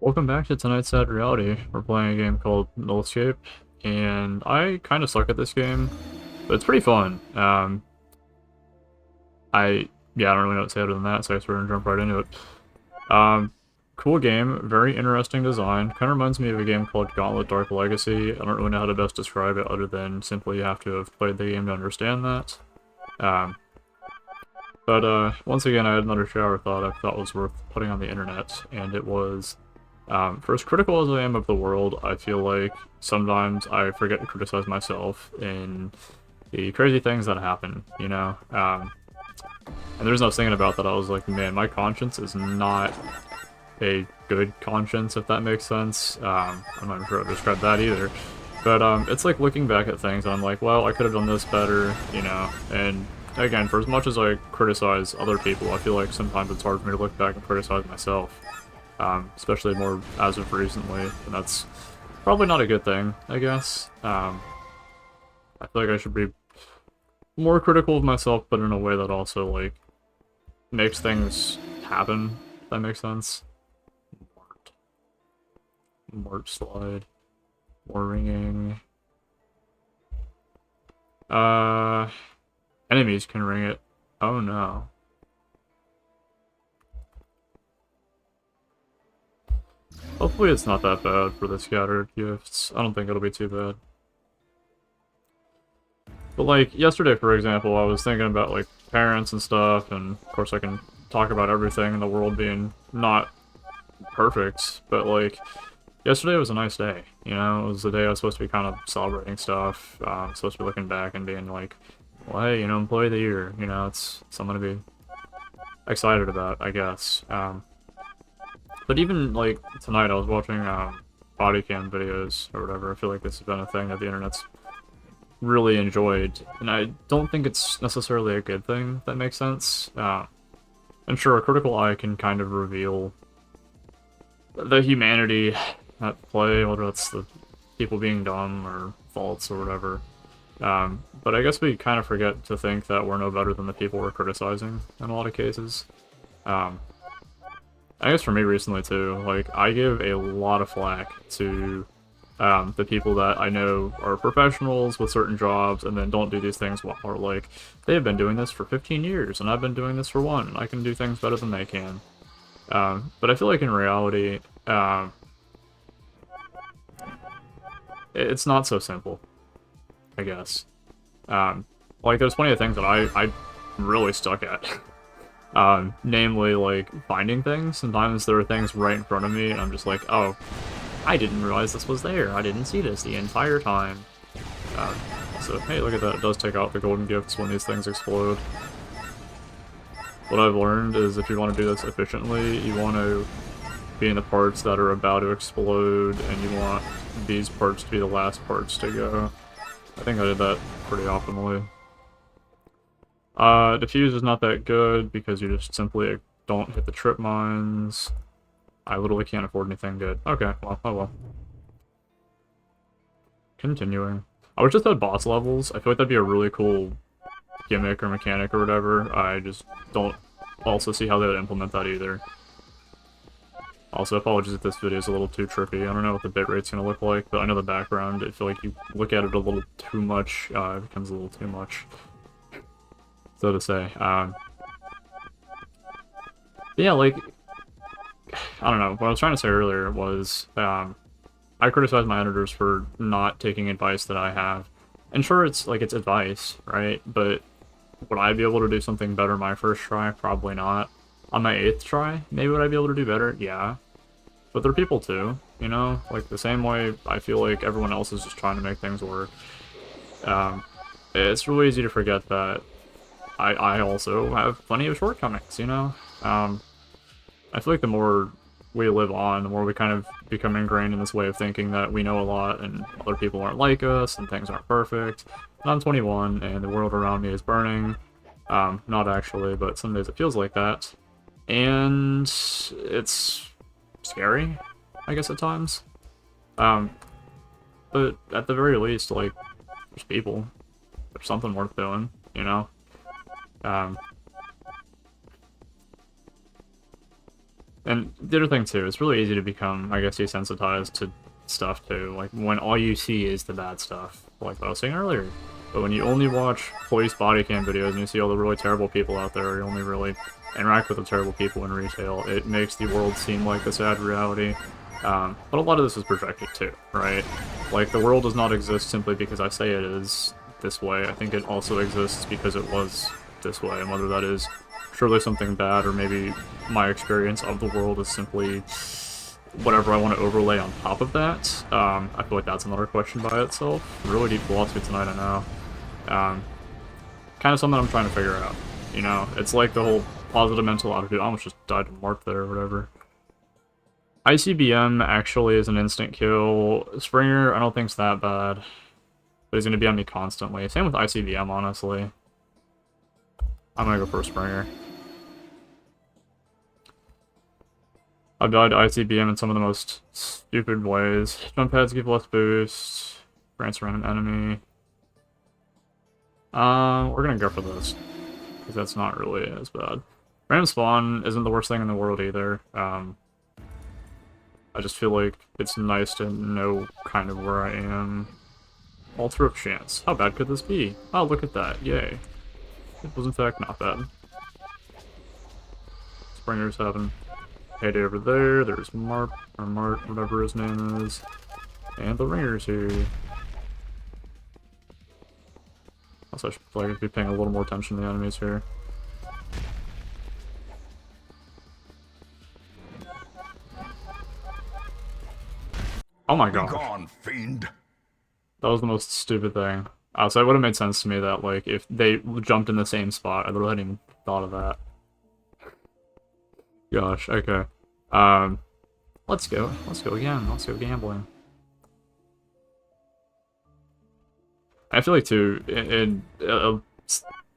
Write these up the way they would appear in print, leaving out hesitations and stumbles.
Welcome back to tonight's Sad Reality. We're playing a game called Nullscape, and I kind of suck at this game, but it's pretty fun. I don't really know what to say other than that, so I guess we're gonna jump right into it. Cool game, very interesting design. Kind of reminds me of a game called Gauntlet Dark Legacy. I don't really know how to best describe it other than simply you have to have played the game to understand that. Um, once again, I had another shower thought I thought was worth putting on the internet, and it was for as critical as I am of the world, I feel like sometimes I forget to criticize myself in the crazy things that happen, you know? And there's no thinking about that. I was like, man, my conscience is not a good conscience, if that makes sense. I'm not sure how to describe that either. But it's like looking back at things and I'm like, well, I could have done this better, you know? And again, for as much as I criticize other people, I feel like sometimes it's hard for me to look back and criticize myself. Especially more as of recently, and that's probably not a good thing, I guess. I feel like I should be more critical of myself, but in a way that also, like, makes things happen, if that makes sense. Mort slide. More ringing. Enemies can ring it. Oh no. Hopefully it's not that bad for the scattered gifts. I don't think it'll be too bad. But like, yesterday, for example, I was thinking about like parents and stuff, and of course I can talk about everything in the world being not perfect, but like, yesterday was a nice day, you know? It was the day I was supposed to be kind of celebrating stuff, supposed to be looking back and being like, well, hey, you know, Employee of the Year, you know, it's something to be excited about, I guess. But even, like, tonight I was watching, body cam videos or whatever. I feel like this has been a thing that the internet's really enjoyed, and I don't think it's necessarily a good thing, if that makes sense. And sure, a critical eye can kind of reveal the humanity at play, whether it's the people being dumb or faults or whatever. But I guess we kind of forget to think that we're no better than the people we're criticizing in a lot of cases. I guess for me recently too, like, I give a lot of flack to the people that I know are professionals with certain jobs and then don't do these things well, or like, they have been doing this for 15 years and I've been doing this for one, and I can do things better than they can. But I feel like in reality, it's not so simple, I guess. Like, there's plenty of things that I'm really stuck at. Namely, like, finding things. Sometimes there are things right in front of me, and I'm just like, oh, I didn't realize this was there. I didn't see this the entire time. So, hey, look at that. It does take out the golden gifts when these things explode. What I've learned is if you want to do this efficiently, you want to be in the parts that are about to explode, and you want these parts to be the last parts to go. I think I did that pretty optimally. Diffuse is not that good because you just simply don't hit the trip mines. I literally can't afford anything good. Okay, well, oh well. Continuing. I wish this had boss levels. I feel like that'd be a really cool gimmick or mechanic or whatever. I just don't also see how they would implement that either. Also, apologies if this video is a little too trippy. I don't know what the bitrate's gonna look like, but I know the background, I feel like you look at it a little too much, it becomes a little too much, so to say. Yeah, like, I don't know, what I was trying to say earlier was, I criticize my editors for not taking advice that I have. And sure, it's, like, it's advice, right? But would I be able to do something better my first try? Probably not. On my 8th try, maybe would I be able to do better? Yeah. But they're people too, you know? Like, the same way I feel like everyone else is just trying to make things work. It's really easy to forget that I also have plenty of shortcomings, you know? I feel like the more we live on, the more we kind of become ingrained in this way of thinking that we know a lot and other people aren't like us and things aren't perfect. And I'm 21 and the world around me is burning. Not actually, but some days it feels like that. And it's scary, I guess, at times. But at the very least, like, there's people. There's something worth doing, you know? And the other thing too, it's really easy to become, I guess, desensitized to stuff too. Like when all you see is the bad stuff, like I was saying earlier. But when you only watch police body cam videos and you see all the really terrible people out there, you only really interact with the terrible people in retail, it makes the world seem like a sad reality. But a lot of this is projected too, right? Like the world does not exist simply because I say it is this way. I think it also exists because it was this way, and whether that is surely something bad or maybe my experience of the world is simply whatever I want to overlay on top of that. I feel like that's another question by itself. Really deep philosophy tonight, I know. Kind of something I'm trying to figure out. You know, it's like the whole positive mental attitude. I almost just died to Mark there or whatever. ICBM actually is an instant kill. Springer, I don't think's that bad. But he's going to be on me constantly. Same with ICBM, honestly. I'm going to go for a Springer. I've died to ICBM in some of the most stupid ways. Jump pads give less boost. Grants around an enemy. We're gonna go for this. Because that's not really as bad. Random spawn isn't the worst thing in the world either. I just feel like it's nice to know kind of where I am. Alter of chance. How bad could this be? Oh, look at that. Yay. It was in fact not bad. Springer's having Payday over there. There's Mark, or Mart, whatever his name is. And the Ringer's here. Also, I should probably be paying a little more attention to the enemies here. Oh my god. Gone, fiend. That was the most stupid thing. So it would have made sense to me that, like, if they jumped in the same spot, I really hadn't even thought of that. Gosh, okay. Let's go. Let's go again. Let's go gambling. I feel like, too, in a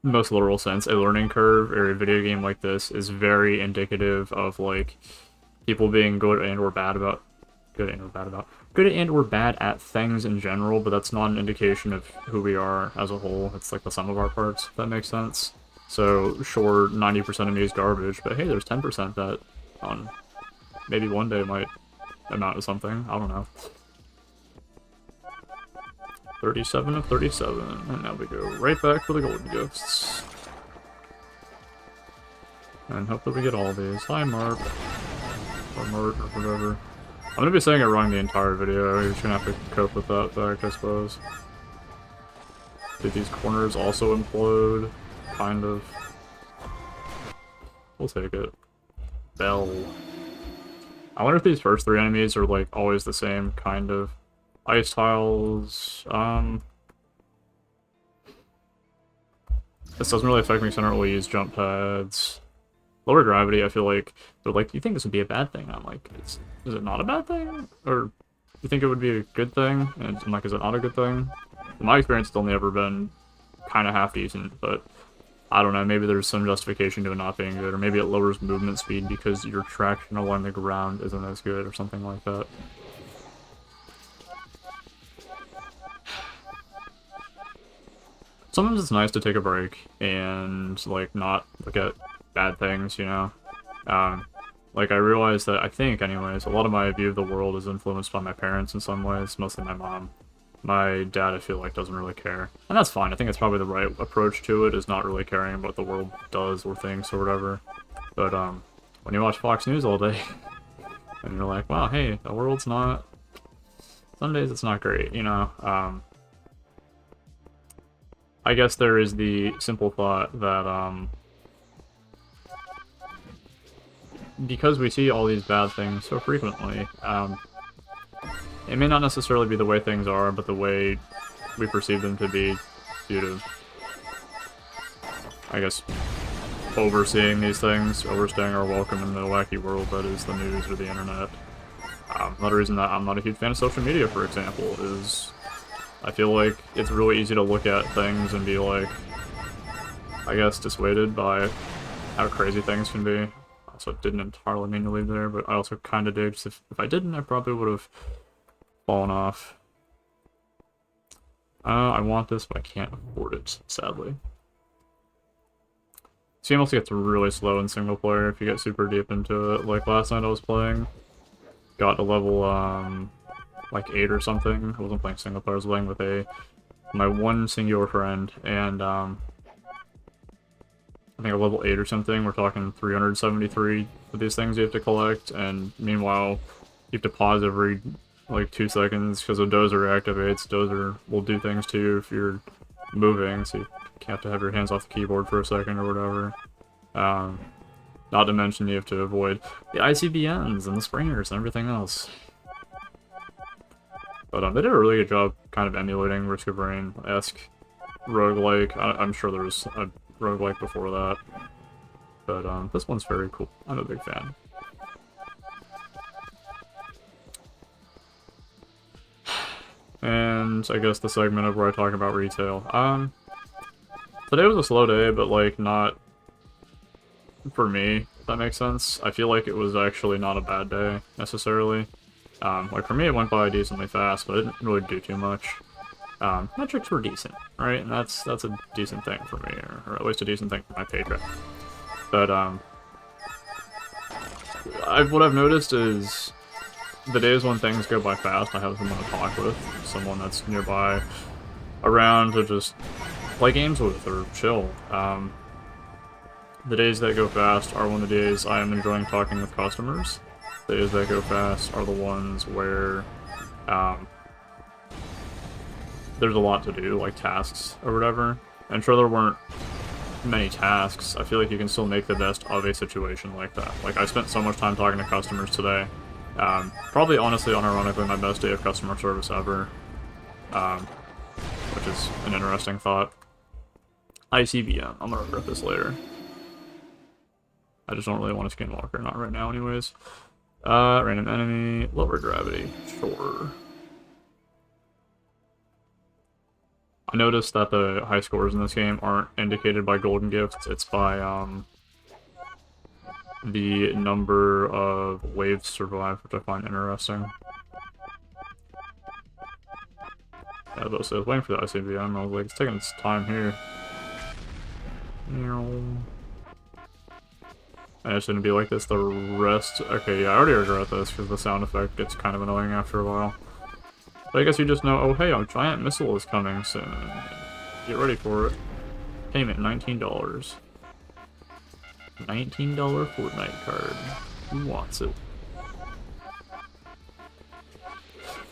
most literal sense, a learning curve or a video game like this is very indicative of, like, people being good and or bad at things in general, but that's not an indication of who we are as a whole. It's like the sum of our parts, if that makes sense. So, sure, 90% of me is garbage, but hey, there's 10% that on maybe one day might amount to something. I don't know. 37 of 37, and now we go right back for the golden gifts. And hope that we get all these. Hi, Mark. Or Mart, or whatever. I'm gonna be saying it wrong the entire video. You're just gonna have to cope with that fact, I suppose. Did these corners also implode? Kind of. We'll take it. Bell. I wonder if these first three enemies are, like, always the same, kind of. Ice tiles, this doesn't really affect me because I don't really use jump pads. Lower gravity, I feel like, they're like, you think this would be a bad thing? I'm like, is it not a bad thing? Or you think it would be a good thing? And I'm like, is it not a good thing? In my experience, it's only ever been kind of half-decent, but I don't know, maybe there's some justification to it not being good, or maybe it lowers movement speed because your traction along the ground isn't as good, or something like that. Sometimes it's nice to take a break and, like, not look at bad things, you know? Like, I realize that, I think, anyways, a lot of my view of the world is influenced by my parents in some ways, mostly my mom. My dad, I feel like, doesn't really care. And that's fine, I think it's probably the right approach to it, is not really caring about what the world does or thinks or whatever. But, when you watch Fox News all day, and you're like, wow, hey, the world's not... Some days it's not great, you know? I guess there is the simple thought that, because we see all these bad things so frequently, it may not necessarily be the way things are, but the way we perceive them to be due to, I guess, overseeing these things, overstaying our welcome in the wacky world that is the news or the internet. Another reason that I'm not a huge fan of social media, for example, is I feel like it's really easy to look at things and be like, I guess, dissuaded by how crazy things can be. Also, didn't entirely mean to leave there, but I also kind of did, because if I didn't, I probably would have fallen off. I want this, but I can't afford it, sadly. this game also gets really slow in single player if you get super deep into it. Like last night I was playing, got to level like 8 or something. I wasn't playing single player, I was playing with my one singular friend, and I think at level 8 or something, we're talking 373 of these things you have to collect, and meanwhile, you have to pause every, like, 2 seconds, because a dozer activates. Dozer will do things to you if you're moving, so you have to have your hands off the keyboard for a second or whatever. Not to mention you have to avoid the ICBMs and the springers and everything else. But they did a really good job kind of emulating Risk of Rain-esque roguelike. I'm sure there was a roguelike before that. But this one's very cool. I'm a big fan. And I guess the segment of where I talk about retail. Today was a slow day, but like not for me, if that makes sense. I feel like it was actually not a bad day, necessarily. Like for me it went by decently fast, but I didn't really do too much. Metrics were decent, right? And that's a decent thing for me, or at least a decent thing for my paycheck. But what I've noticed is the days when things go by fast, I have someone to talk with, someone that's nearby, around to just play games with or chill. The days that go fast are one of the days I am enjoying talking with customers. The days that go fast are the ones where there's a lot to do, like tasks or whatever. And sure, there weren't many tasks. I feel like you can still make the best of a situation like that. Like, I spent so much time talking to customers today. Probably, honestly, unironically, my best day of customer service ever. Which is an interesting thought. ICBM. I'm gonna regret this later. I just don't really want a skinwalker, not right now anyways. Random enemy, lower gravity, sure. I noticed that the high scores in this game aren't indicated by golden gifts, it's by, the number of waves survived, which I find interesting. Yeah, I was waiting for the ICBM, I was like, it's taking its time here. I just didn't be like this the rest. Okay, yeah, I already regret this because the sound effect gets kind of annoying after a while. But I guess you just know, oh hey, a giant missile is coming soon. Get ready for it. Payment, $19. $19 Fortnite card. Who wants it?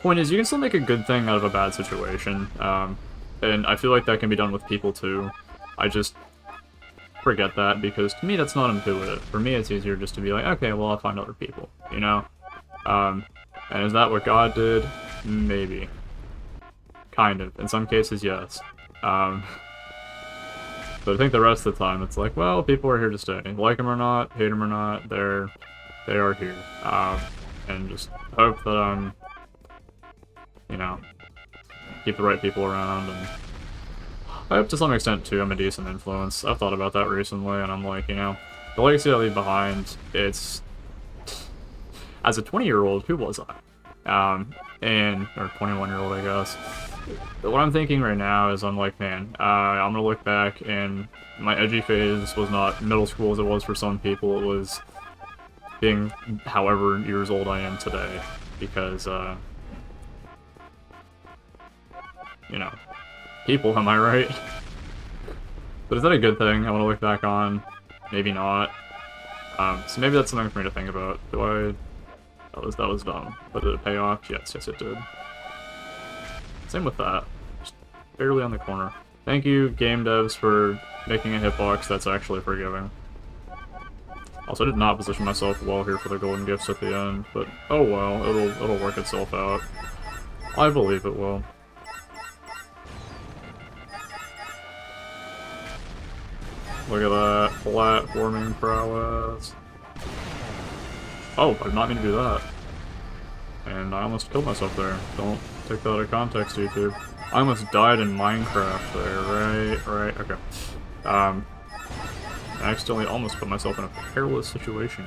Point is, you can still make a good thing out of a bad situation. And I feel like that can be done with people too. I just forget that, because to me that's not intuitive. For me it's easier just to be like, okay, well I'll find other people, you know? And is that what God did? Maybe. Kind of. In some cases, yes. But I think the rest of the time it's like, well, people are here to stay. Like them or not, hate them or not, they are here. And just hope that you know, keep the right people around, and I hope to some extent, too, I'm a decent influence. I've thought about that recently, and I'm like, you know, the legacy I leave behind, it's... As a 20-year-old, who was I? Or 21-year-old, I guess. What I'm thinking right now is I'm like, man, I'm gonna look back, and my edgy phase was not middle school as it was for some people. It was being however years old I am today, because, you know, people, am I right? But is that a good thing I want to look back on? Maybe not. So maybe that's something for me to think about. That was dumb. But did it pay off? Yes, it did. Same with that. Just barely on the corner. Thank you, game devs, for making a hitbox that's actually forgiving. Also, I did not position myself well here for the golden gifts at the end, but oh well, it'll work itself out. I believe it will. Look at that, platforming prowess. Oh, I did not mean to do that. And I almost killed myself there. Don't take that out of context, YouTube. I almost died in Minecraft there, right, okay. I accidentally almost put myself in a perilous situation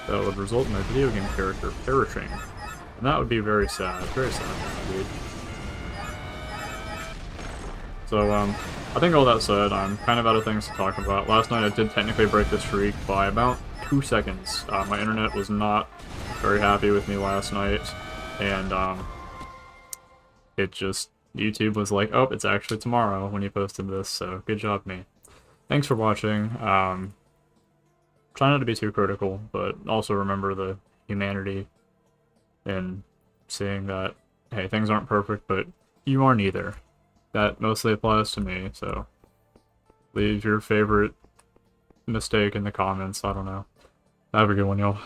that would result in my video game character perishing. And that would be very sad indeed. So, I think all that said, I'm kind of out of things to talk about. Last night I did technically break the streak by about 2 seconds. My internet was not very happy with me last night, and, it just, YouTube was like, oh, it's actually tomorrow when you posted this, so good job, me. Thanks for watching. Try not to be too critical, but also remember the humanity in seeing that, hey, things aren't perfect, but you aren't either. That mostly applies to me, so leave your favorite mistake in the comments, I don't know. Have a good one, y'all.